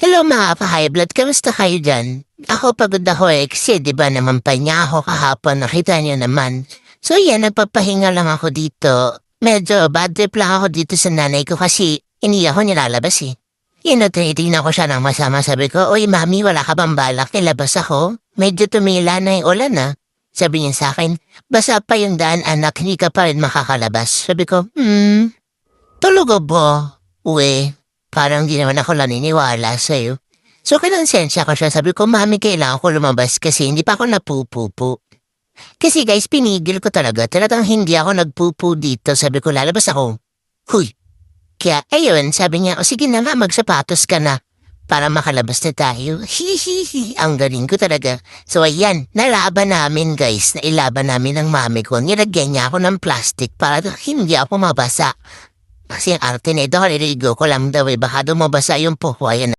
Hello mga ka-high blood, kamusta kayo dyan? Ako pagod ako kasi di ba naman pa niya ako kahapon, nakita niyo naman. So yan, nagpapahinga lang ako dito. Medyo bad trip lang ako dito sa nanay ko kasi hindi ako nilalabas eh. Tinitingnan ko siya ng masama, sabi ko, "Uy mami, wala ka bang balak, nilabas ako? Medyo tumila na yung ulan ah." Sabi niya sa akin, "Basa pa yung daan anak, hindi ka pa rin makakalabas." Sabi ko, "Talaga ba? Uwe, parang di naman ako naniniwala sa'yo." So kinonsensya ko siya, sabi ko, "Mami, kailangan ko lumabas kasi hindi pa ako napupupo." Kasi guys, pinigil ko talagang hindi ako nagpupo dito, sabi ko, "Lalabas ako." Huy! Kaya ayun, sabi niya, "O sige na nga, magsapatos ka na para makalabas na tayo." Hihihi, ang galing ko talaga. So ayan, nalaban namin guys, nailaban namin ng mami ko. Nilagyan niya ako ng plastic para hindi ako mabasa. Kasi ang arte nito, nililigo ko lang daw baka daw mabasa yung pupo. Ayan.